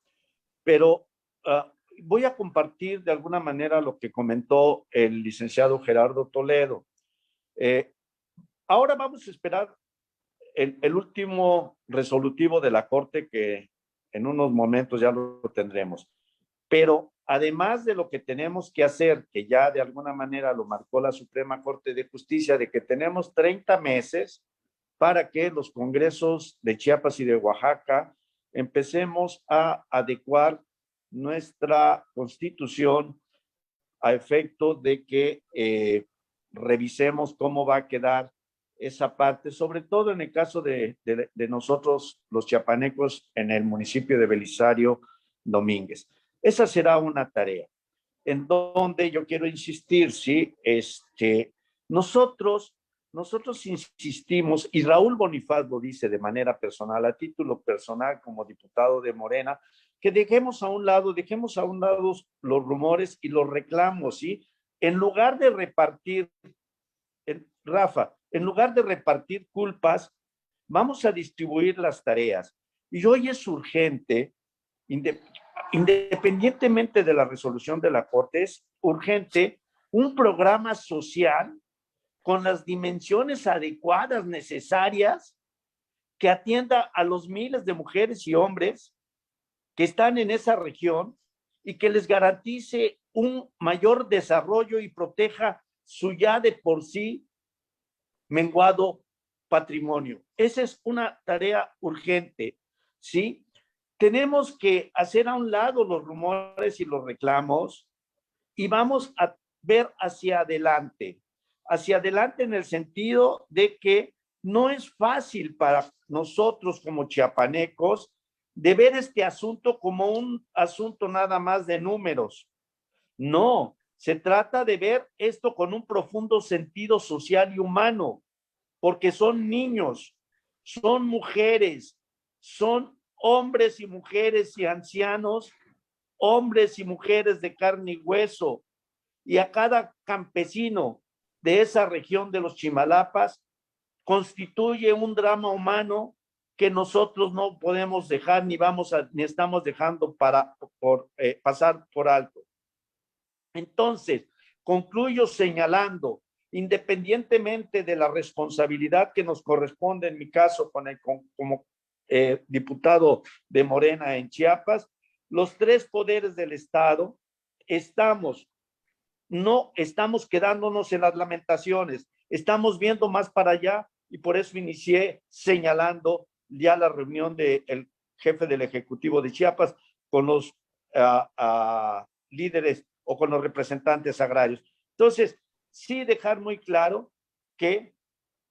Speaker 3: Pero voy a compartir de alguna manera lo que comentó el licenciado Gerardo Toledo. Ahora vamos a esperar el último resolutivo de la Corte, que en unos momentos ya lo tendremos. Pero además de lo que tenemos que hacer, que ya de alguna manera lo marcó la Suprema Corte de Justicia, de que tenemos 30 meses para que los congresos de Chiapas y de Oaxaca empecemos a adecuar nuestra constitución a efecto de que revisemos cómo va a quedar esa parte, sobre todo en el caso de nosotros, los chiapanecos, en el municipio de Belisario Domínguez. Esa será una tarea en donde yo quiero insistir, ¿sí? Nosotros insistimos, y Raúl Bonifaz lo dice de manera personal, a título personal como diputado de Morena, que dejemos a un lado los rumores y los reclamos, ¿sí? En lugar de repartir, Rafa, en lugar de repartir culpas, vamos a distribuir las tareas. Y hoy es urgente, independientemente de la resolución de la Corte, es urgente un programa social con las dimensiones adecuadas, necesarias, que atienda a los miles de mujeres y hombres que están en esa región y que les garantice un mayor desarrollo y proteja su ya de por sí menguado patrimonio. Esa es una tarea urgente, ¿sí? Tenemos que hacer a un lado los rumores y los reclamos y vamos a ver hacia adelante en el sentido de que no es fácil para nosotros como chiapanecos de ver este asunto como un asunto nada más de números. No, se trata de ver esto con un profundo sentido social y humano, porque son niños, son mujeres, son hombres y mujeres y ancianos, hombres y mujeres de carne y hueso, y a cada campesino de esa región de los Chimalapas constituye un drama humano que nosotros no podemos dejar ni estamos dejando pasar por alto. Entonces, concluyo señalando, independientemente de la responsabilidad que nos corresponde, en mi caso como diputado de Morena en Chiapas, los tres poderes del Estado estamos no estamos quedándonos en las lamentaciones, estamos viendo más para allá y por eso inicié señalando ya la reunión del jefe del Ejecutivo de Chiapas con los líderes o con los representantes agrarios. Entonces, sí dejar muy claro que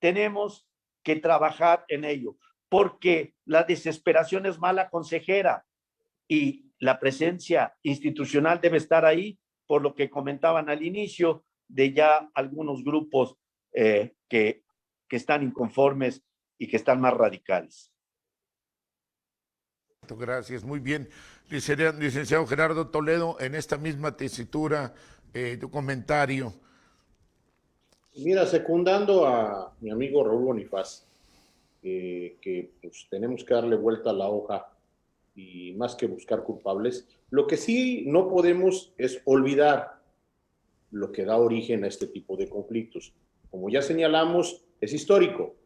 Speaker 3: tenemos que trabajar en ello, porque la desesperación es mala consejera y la presencia institucional debe estar ahí, por lo que comentaban al inicio de ya algunos grupos que están inconformes y que están más radicales.
Speaker 1: Gracias, muy bien. Licenciado Gerardo Toledo, en esta misma tesitura, tu comentario.
Speaker 4: Mira, secundando a mi amigo Raúl Bonifaz, que pues, tenemos que darle vuelta a la hoja y más que buscar culpables, lo que sí no podemos es olvidar lo que da origen a este tipo de conflictos. Como ya señalamos, es histórico,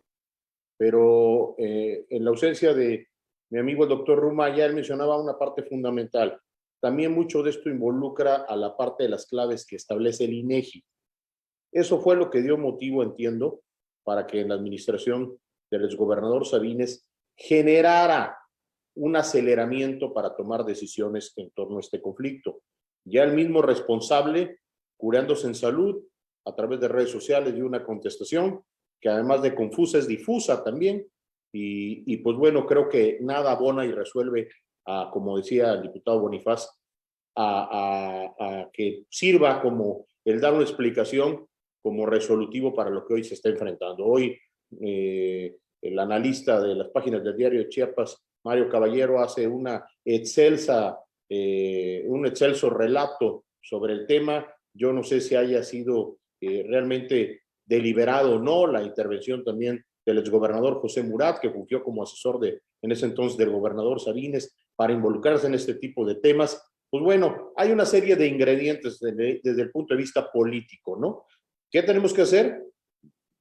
Speaker 4: pero en la ausencia de mi amigo el doctor Rumaya, él mencionaba una parte fundamental. También mucho de esto involucra a la parte de las claves que establece el INEGI. Eso fue lo que dio motivo, entiendo, para que en la administración del exgobernador Sabines generara un aceleramiento para tomar decisiones en torno a este conflicto. Ya el mismo responsable, curándose en salud, a través de redes sociales, dio una contestación que además de confusa es difusa también, y pues bueno, creo que nada abona y resuelve, como decía el diputado Bonifaz, a que sirva como el dar una explicación como resolutivo para lo que hoy se está enfrentando. Hoy el analista de las páginas del diario de Chiapas, Mario Caballero, hace un excelso relato sobre el tema. Yo no sé si haya sido realmente deliberado o no la intervención también del exgobernador José Murat, que fungió como asesor en ese entonces del gobernador Sabines para involucrarse en este tipo de temas. Pues bueno, hay una serie de ingredientes desde el punto de vista político, ¿no? ¿Qué tenemos que hacer?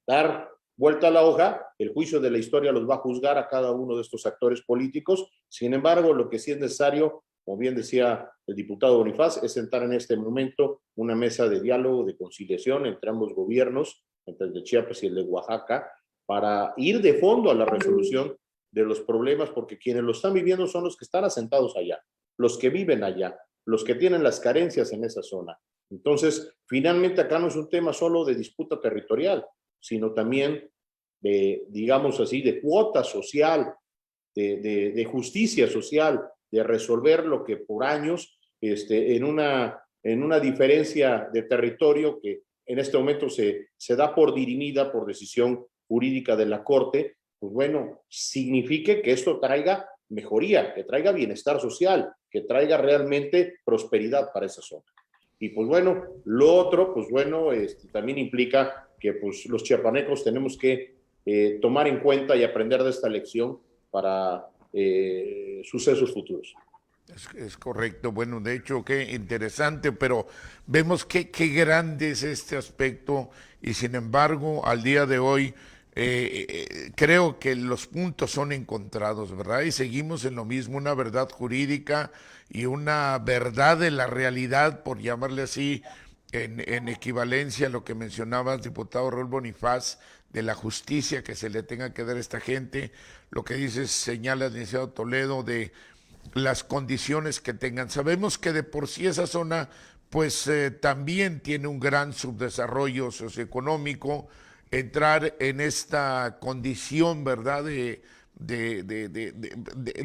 Speaker 4: Dar vuelta a la hoja. El juicio de la historia los va a juzgar a cada uno de estos actores políticos. Sin embargo, lo que sí es necesario, como bien decía el diputado Bonifaz, es sentar en este momento una mesa de diálogo, de conciliación entre ambos gobiernos, entre el de Chiapas y el de Oaxaca, para ir de fondo a la resolución de los problemas, porque quienes lo están viviendo son los que están asentados allá, los que viven allá, los que tienen las carencias en esa zona. Entonces, finalmente acá no es un tema solo de disputa territorial, sino también de, digamos así, de cuota social, de justicia social, de resolver lo que por años, en una diferencia de territorio que en este momento se da por dirimida por decisión jurídica de la Corte, pues bueno, signifique que esto traiga mejoría, que traiga bienestar social, que traiga realmente prosperidad para esa zona. Y pues bueno, lo otro, pues bueno, también implica que pues los chiapanecos tenemos que tomar en cuenta y aprender de esta lección para sucesos futuros.
Speaker 1: Es correcto. Bueno, de hecho, qué interesante, pero vemos qué grande es este aspecto y sin embargo, al día de hoy, creo que los puntos son encontrados, ¿verdad? Y seguimos en lo mismo, una verdad jurídica y una verdad de la realidad, por llamarle así, en equivalencia a lo que mencionabas, diputado Raúl Bonifaz, de la justicia que se le tenga que dar a esta gente, lo que dices, señala, licenciado Toledo, de las condiciones que tengan. Sabemos que de por sí esa zona pues también tiene un gran subdesarrollo socioeconómico. Entrar en esta condición, ¿verdad?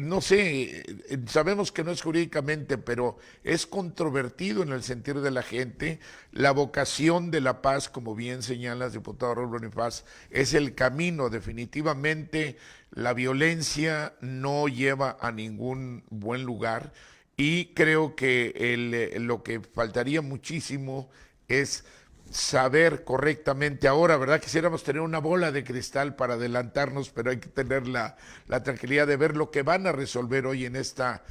Speaker 1: No sé, sabemos que no es jurídicamente, pero es controvertido en el sentir de la gente. La vocación de la paz, como bien señalas, diputado Raúl Bonifaz, es el camino. Definitivamente la violencia no lleva a ningún buen lugar y creo que lo que faltaría muchísimo es saber correctamente ahora, ¿verdad? Quisiéramos tener una bola de cristal para adelantarnos, pero hay que tener la tranquilidad de ver lo que van a resolver hoy en esta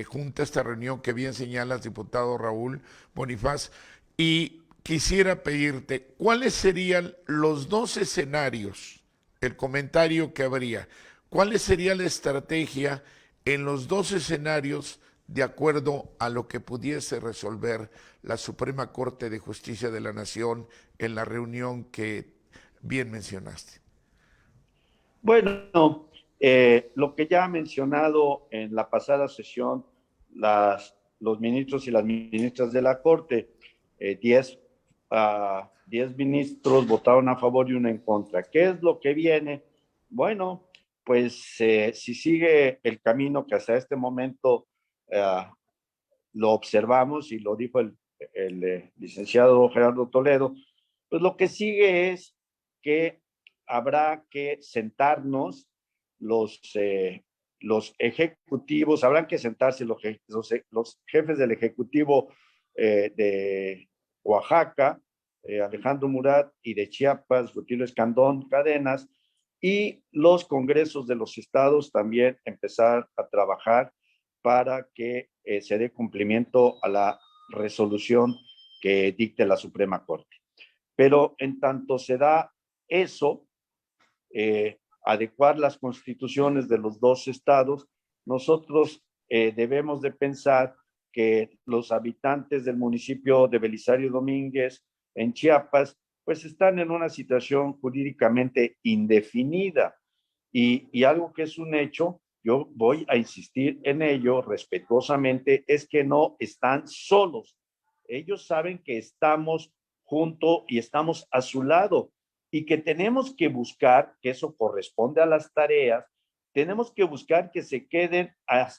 Speaker 1: junta, esta reunión que bien señalas, diputado Raúl Bonifaz. Y quisiera pedirte, ¿cuáles serían los dos escenarios, el comentario que habría? ¿Cuál sería la estrategia en los dos escenarios de acuerdo a lo que pudiese resolver la Suprema Corte de Justicia de la Nación en la reunión que bien mencionaste?
Speaker 3: Bueno, lo que ya ha mencionado en la pasada sesión los ministros y las ministras de la Corte, 10 ministros votaron a favor y uno en contra. ¿Qué es lo que viene? Bueno, pues si sigue el camino que hasta este momento lo observamos y lo dijo el licenciado Gerardo Toledo, pues lo que sigue es que habrá que sentarnos los ejecutivos, habrán que sentarse los jefes del Ejecutivo de Oaxaca, Alejandro Murat, y de Chiapas, Rutilio Escandón Cadenas, y los congresos de los estados también empezar a trabajar para que se dé cumplimiento a la resolución que dicte la Suprema Corte. Pero en tanto se da eso, adecuar las constituciones de los dos estados, nosotros debemos de pensar que los habitantes del municipio de Belisario Domínguez, en Chiapas, pues están en una situación jurídicamente indefinida. Y algo que es un hecho, yo voy a insistir en ello respetuosamente, es que no están solos. Ellos saben que estamos juntos y estamos a su lado y que tenemos que buscar, que eso corresponde a las tareas, tenemos que buscar que se queden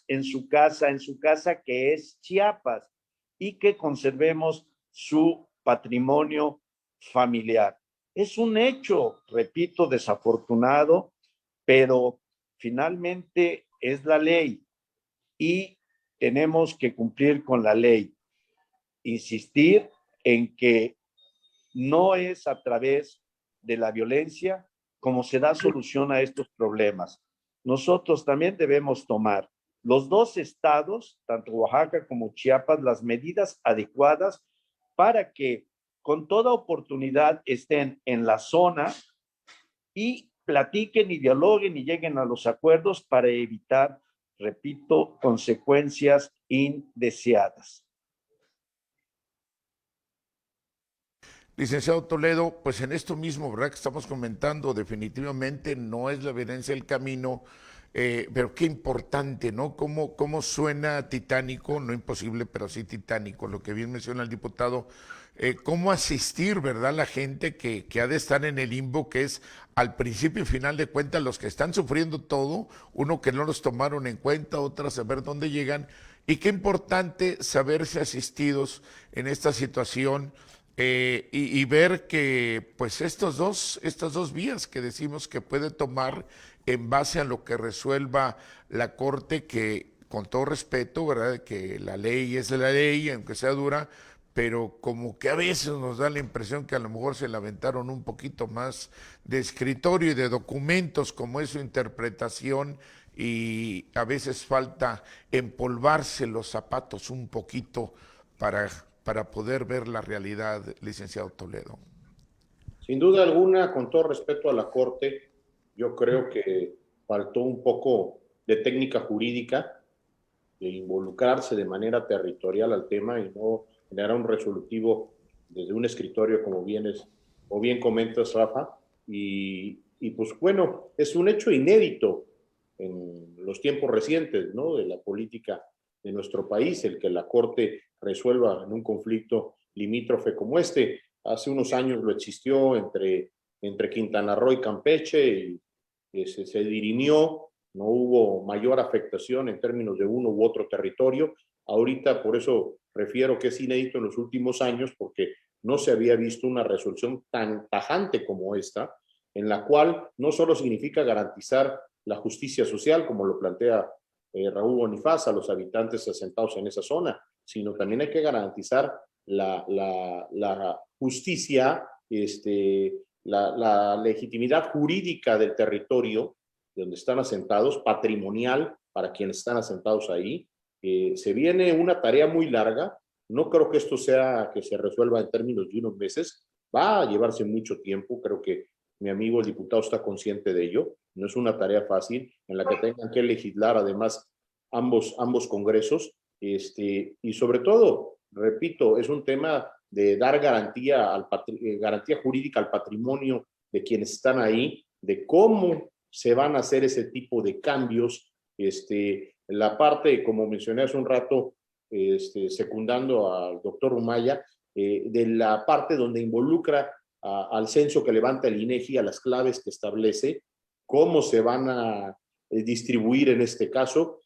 Speaker 3: en su casa que es Chiapas, y que conservemos su patrimonio familiar. Es un hecho, repito, desafortunado, pero finalmente es la ley y tenemos que cumplir con la ley. Insistir en que no es a través de la violencia como se da solución a estos problemas. Nosotros también debemos tomar, los dos estados, tanto Oaxaca como Chiapas, las medidas adecuadas para que con toda oportunidad estén en la zona y platiquen y dialoguen y lleguen a los acuerdos para evitar, repito, consecuencias indeseadas.
Speaker 1: Licenciado Toledo, pues en esto mismo, ¿verdad?, que estamos comentando, definitivamente no es la violencia el camino, pero qué importante, ¿no? ¿Cómo suena titánico? No imposible, pero sí titánico, lo que bien menciona el diputado. ¿Cómo asistir, verdad, la gente que ha de estar en el limbo, que es al principio y final de cuentas los que están sufriendo todo, uno que no los tomaron en cuenta, otras saber dónde llegan, y qué importante saberse asistidos en esta situación, y ver que pues estas dos vías que decimos que puede tomar en base a lo que resuelva la Corte, que con todo respeto, ¿verdad?, que la ley es la ley, aunque sea dura, pero como que a veces nos da la impresión que a lo mejor se la aventaron un poquito más de escritorio y de documentos, como es su interpretación, y a veces falta empolvarse los zapatos un poquito para poder ver la realidad, licenciado Toledo.
Speaker 4: Sin duda alguna, con todo respeto a la Corte, yo creo que faltó un poco de técnica jurídica, de involucrarse de manera territorial al tema y no generar un resolutivo desde un escritorio, como bien comentas, Rafa. Y pues bueno, es un hecho inédito en los tiempos recientes, ¿no?, de la política de nuestro país, el que la Corte resuelva en un conflicto limítrofe como este. Hace unos años lo existió entre Quintana Roo y Campeche y se dirimió, no hubo mayor afectación en términos de uno u otro territorio. Ahorita, por eso refiero que es inédito en los últimos años, porque no se había visto una resolución tan tajante como esta, en la cual no solo significa garantizar la justicia social, como lo plantea Raúl Bonifaz, a los habitantes asentados en esa zona, sino también hay que garantizar la justicia, la legitimidad jurídica del territorio donde están asentados, patrimonial para quienes están asentados ahí. Se viene una tarea muy larga. No creo que esto sea que se resuelva en términos de unos meses. Va a llevarse mucho tiempo. Creo que mi amigo el diputado está consciente de ello. No es una tarea fácil en la que tengan que legislar además ambos congresos, y sobre todo, repito, es un tema de dar garantía jurídica al patrimonio de quienes están ahí, de cómo se van a hacer ese tipo de cambios. La parte, como mencioné hace un rato, secundando al doctor Humaya, de la parte donde involucra al censo que levanta el INEGI, a las claves que establece, cómo se van a distribuir en este caso.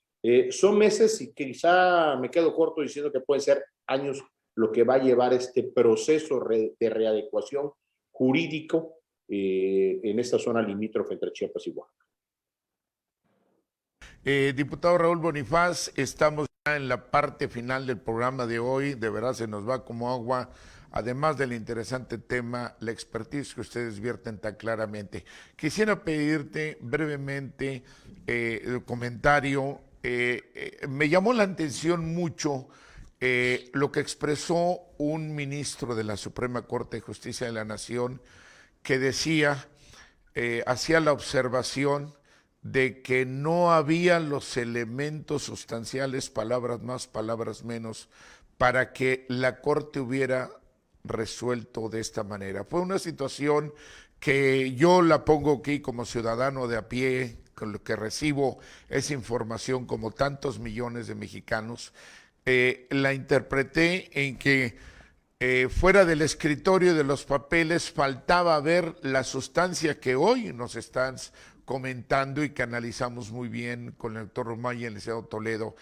Speaker 4: Son meses y quizá me quedo corto diciendo que pueden ser años lo que va a llevar este proceso de readecuación jurídico en esta zona limítrofe entre Chiapas y Oaxaca.
Speaker 1: Diputado Raúl Bonifaz, estamos ya en la parte final del programa de hoy. De verdad se nos va como agua. Además del interesante tema, la expertise que ustedes vierten tan claramente. Quisiera pedirte brevemente el comentario. Me llamó la atención mucho lo que expresó un ministro de la Suprema Corte de Justicia de la Nación que decía, hacía la observación de que no había los elementos sustanciales, palabras más, palabras menos, para que la Corte hubiera resuelto de esta manera. Fue una situación que yo la pongo aquí como ciudadano de a pie, con lo que recibo esa información como tantos millones de mexicanos, la interpreté en que fuera del escritorio de los papeles faltaba ver la sustancia que hoy nos están comentando y que analizamos muy bien con el doctor Romay y el licenciado Toledo.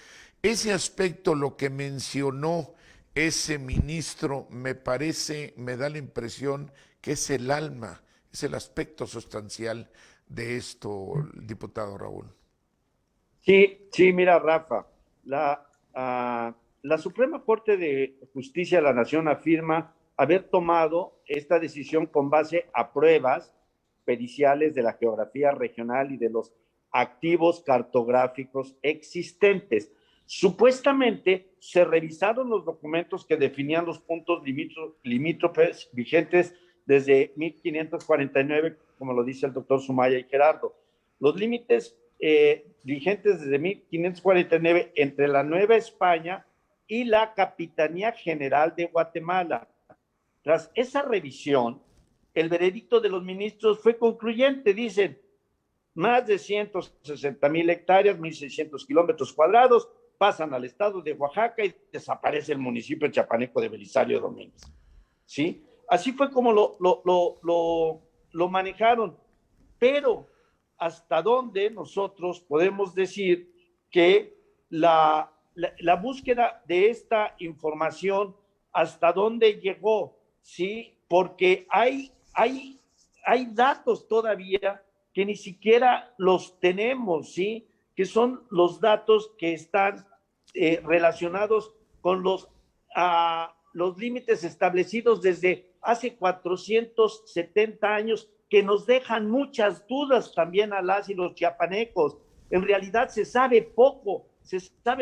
Speaker 1: Ese aspecto, lo que mencionó ese ministro, me parece, me da la impresión que es el alma, es el aspecto sustancial de esto, diputado Raúl.
Speaker 3: Sí, mira, Rafa, la Suprema Corte de Justicia de la Nación afirma haber tomado esta decisión con base a pruebas periciales de la geografía regional y de los activos cartográficos existentes. Supuestamente se revisaron los documentos que definían los puntos limítrofes vigentes desde 1549, como lo dice el doctor Sumaya y Gerardo. Los límites vigentes desde 1549 entre la Nueva España y la Capitanía General de Guatemala. Tras esa revisión, el veredicto de los ministros fue concluyente. Dicen, más de 160,000 hectáreas, 1,600 kilómetros cuadrados, pasan al estado de Oaxaca y desaparece el municipio chiapaneco de Belisario Domínguez. ¿Sí? Así fue como lo manejaron. Pero, ¿hasta dónde nosotros podemos decir que la búsqueda de esta información, hasta dónde llegó? ¿Sí? Porque hay datos todavía que ni siquiera los tenemos, ¿sí? Que son los datos que están relacionados con los límites establecidos desde hace 470 años, que nos dejan muchas dudas también a las y los chiapanecos. En realidad se sabe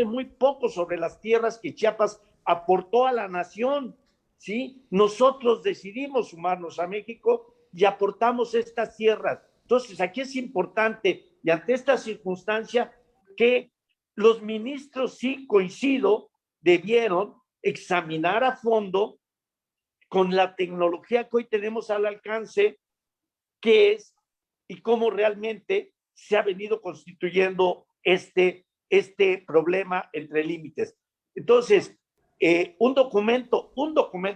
Speaker 3: muy poco sobre las tierras que Chiapas aportó a la nación, ¿sí? Nosotros decidimos sumarnos a México y aportamos estas tierras. Entonces, aquí es importante, y ante esta circunstancia, que los ministros, sí coincido, debieron examinar a fondo, con la tecnología que hoy tenemos al alcance, qué es y cómo realmente se ha venido constituyendo este problema entre límites. Entonces, un documento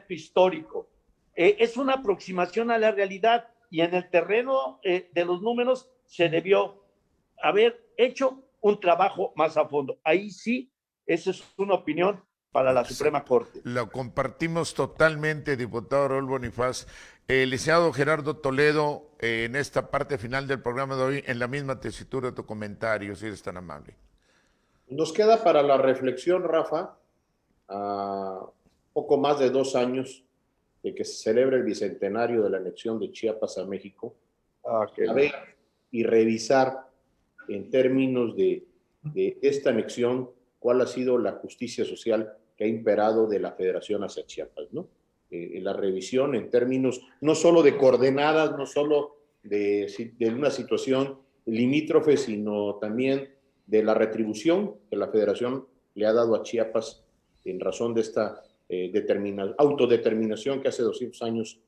Speaker 3: histórico es una aproximación a la realidad, y en el terreno de los números se debió haber hecho un trabajo más a fondo. Ahí sí, esa es una opinión para la Suprema Corte.
Speaker 1: Lo compartimos totalmente, diputado Raúl Bonifaz. Licenciado Gerardo Toledo, en esta parte final del programa de hoy, en la misma tesitura de tu comentario, si eres tan amable.
Speaker 4: Nos queda para la reflexión, Rafa, poco más de 2 años de que se celebre el bicentenario de la anexión de Chiapas a México, a ver y revisar en términos de esta anexión cuál ha sido la justicia social que ha imperado de la Federación hacia Chiapas, ¿no? La revisión en términos no solo de coordenadas, no solo de una situación limítrofe, sino también de la retribución que la Federación le ha dado a Chiapas en razón de esta autodeterminación que hace 200 años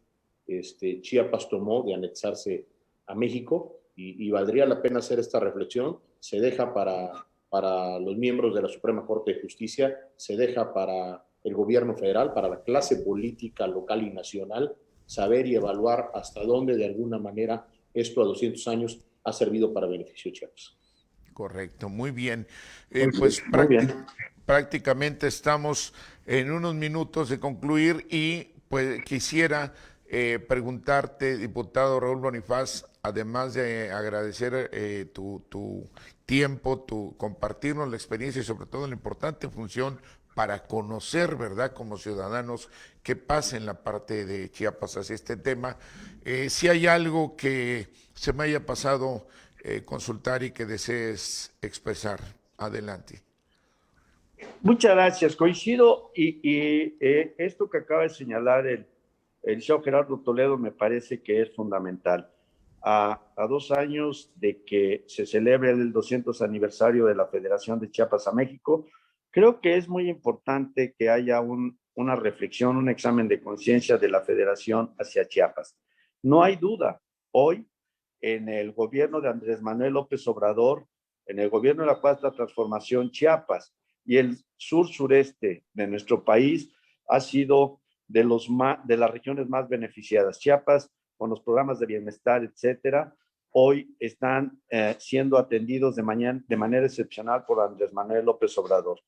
Speaker 4: Chiapas tomó de anexarse a México, y valdría la pena hacer esta reflexión. Se deja para los miembros de la Suprema Corte de Justicia, se deja para el gobierno federal, para la clase política local y nacional, saber y evaluar hasta dónde de alguna manera esto a 200 años ha servido para beneficio de Chiapas.
Speaker 1: Correcto, muy bien.
Speaker 3: Pues muy bien.
Speaker 1: Prácticamente estamos en unos minutos de concluir y pues quisiera preguntarte, diputado Raúl Bonifaz, además de agradecer tu tiempo, tu compartirnos la experiencia y sobre todo la importante función para conocer, ¿verdad?, como ciudadanos, qué pasa en la parte de Chiapas hacia este tema. Si hay algo que se me haya pasado consultar y que desees expresar, adelante.
Speaker 3: Muchas gracias, coincido, y esto que acaba de señalar el licenciado Gerardo Toledo me parece que es fundamental. A 2 años de que se celebre el 200 aniversario de la Federación de Chiapas a México, creo que es muy importante que haya una reflexión, un examen de conciencia de la Federación hacia Chiapas. No hay duda, hoy en el gobierno de Andrés Manuel López Obrador, en el gobierno de la Cuarta Transformación, Chiapas y el sur-sureste de nuestro país ha sido de las regiones más beneficiadas. Chiapas, con los programas de bienestar, etcétera, hoy están siendo atendidos de manera excepcional por Andrés Manuel López Obrador.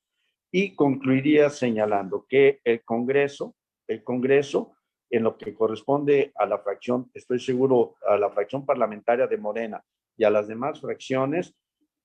Speaker 3: Y concluiría señalando que el Congreso, en lo que corresponde a la fracción, estoy seguro, a la fracción parlamentaria de Morena y a las demás fracciones,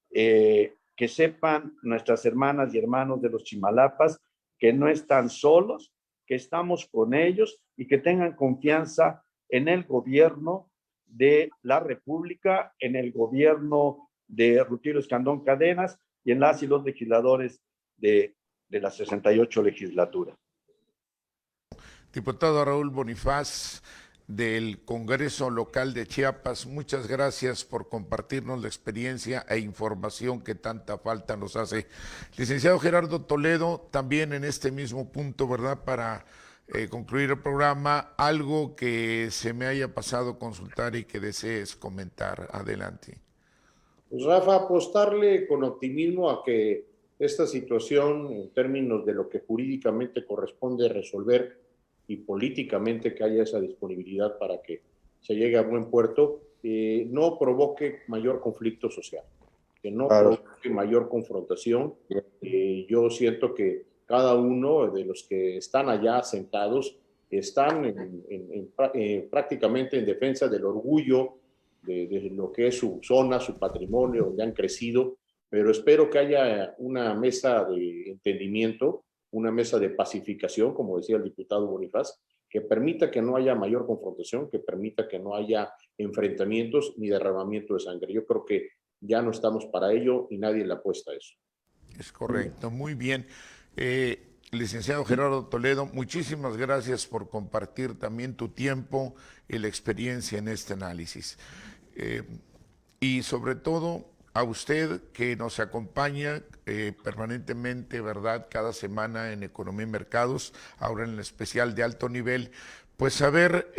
Speaker 3: que sepan nuestras hermanas y hermanos de los Chimalapas que no están solos, que estamos con ellos y que tengan confianza en el gobierno de la República, en el gobierno de Rutilio Escandón Cadenas y en las y los legisladores de la 68 legislatura.
Speaker 1: Diputado Raúl Bonifaz, del Congreso Local de Chiapas, muchas gracias por compartirnos la experiencia e información que tanta falta nos hace. Licenciado Gerardo Toledo, también en este mismo punto, ¿verdad?, para concluir el programa, algo que se me haya pasado consultar y que desees comentar. Adelante.
Speaker 4: Pues Rafa, apostarle con optimismo a que esta situación, en términos de lo que jurídicamente corresponde resolver y políticamente que haya esa disponibilidad para que se llegue a buen puerto, no provoque mayor conflicto social, que no provoque mayor confrontación. Yo siento que cada uno de los que están allá sentados están prácticamente en defensa del orgullo de lo que es su zona, su patrimonio, donde han crecido, pero espero que haya una mesa de entendimiento, una mesa de pacificación, como decía el diputado Bonifaz, que permita que no haya mayor confrontación, que permita que no haya enfrentamientos ni derramamiento de sangre. Yo creo que ya no estamos para ello y nadie le apuesta a eso.
Speaker 1: Es correcto, muy bien. Licenciado Gerardo Toledo, muchísimas gracias por compartir también tu tiempo y la experiencia en este análisis. Y sobre todo a usted que nos acompaña permanentemente, ¿verdad?, cada semana en Economía y Mercados, ahora en el especial de alto nivel, pues saber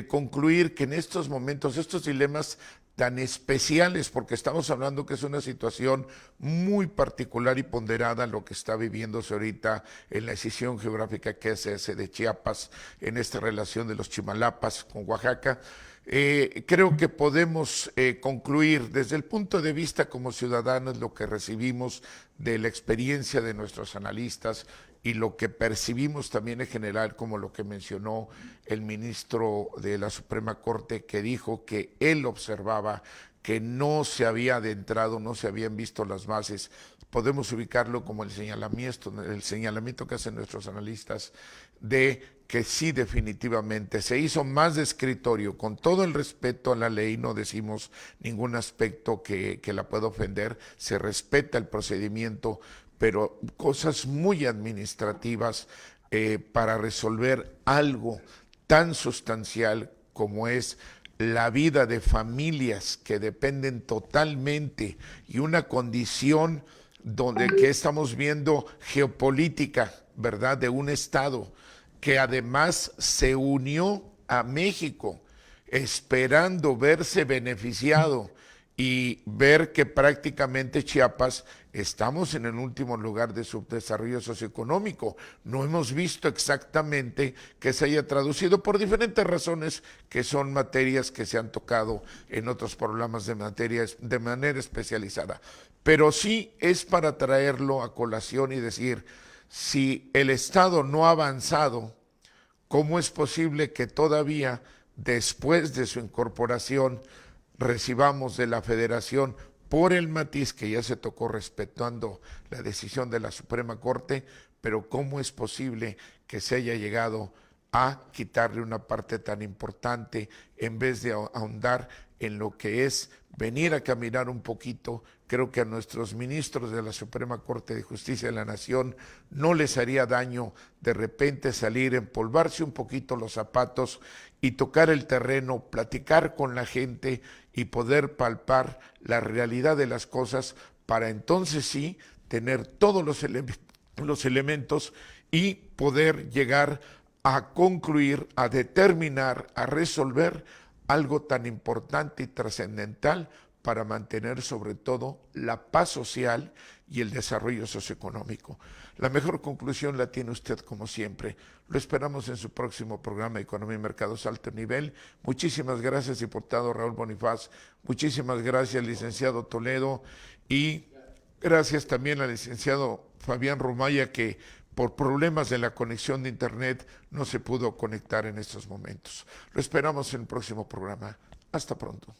Speaker 1: concluir que en estos momentos, estos dilemas tan especiales, porque estamos hablando que es una situación muy particular y ponderada lo que está viviéndose ahorita en la decisión geográfica que es ese de Chiapas, en esta relación de los Chimalapas con Oaxaca. Creo que podemos concluir desde el punto de vista como ciudadanos lo que recibimos de la experiencia de nuestros analistas y lo que percibimos también en general, como lo que mencionó el ministro de la Suprema Corte, que dijo que él observaba que no se había adentrado, no se habían visto las bases. Podemos ubicarlo como el señalamiento que hacen nuestros analistas de que sí, definitivamente se hizo más de escritorio, con todo el respeto a la ley, no decimos ningún aspecto que la pueda ofender, se respeta el procedimiento, pero cosas muy administrativas para resolver algo tan sustancial como es la vida de familias que dependen totalmente y una condición donde que estamos viendo geopolítica, ¿verdad? De un estado que además se unió a México esperando verse beneficiado y ver que prácticamente Chiapas estamos en el último lugar de su desarrollo socioeconómico. No hemos visto exactamente que se haya traducido por diferentes razones, que son materias que se han tocado en otros programas de materias de manera especializada. Pero sí es para traerlo a colación y decir, si el Estado no ha avanzado, ¿cómo es posible que todavía después de su incorporación recibamos de la Federación, por el matiz que ya se tocó respetando la decisión de la Suprema Corte, pero cómo es posible que se haya llegado a quitarle una parte tan importante en vez de ahondar en lo que es venir a caminar un poquito? Creo que a nuestros ministros de la Suprema Corte de Justicia de la Nación no les haría daño de repente salir, empolvarse un poquito los zapatos y tocar el terreno, platicar con la gente y poder palpar la realidad de las cosas para entonces sí tener todos los elementos y poder llegar a concluir, a determinar, a resolver algo tan importante y trascendental para mantener sobre todo la paz social y el desarrollo socioeconómico. La mejor conclusión la tiene usted como siempre. Lo esperamos en su próximo programa Economía y Mercados Alto Nivel. Muchísimas gracias, diputado Raúl Bonifaz. Muchísimas gracias, licenciado Toledo. Y gracias también al licenciado Fabián Rumaya, que por problemas de la conexión de internet no se pudo conectar en estos momentos. Lo esperamos en el próximo programa. Hasta pronto.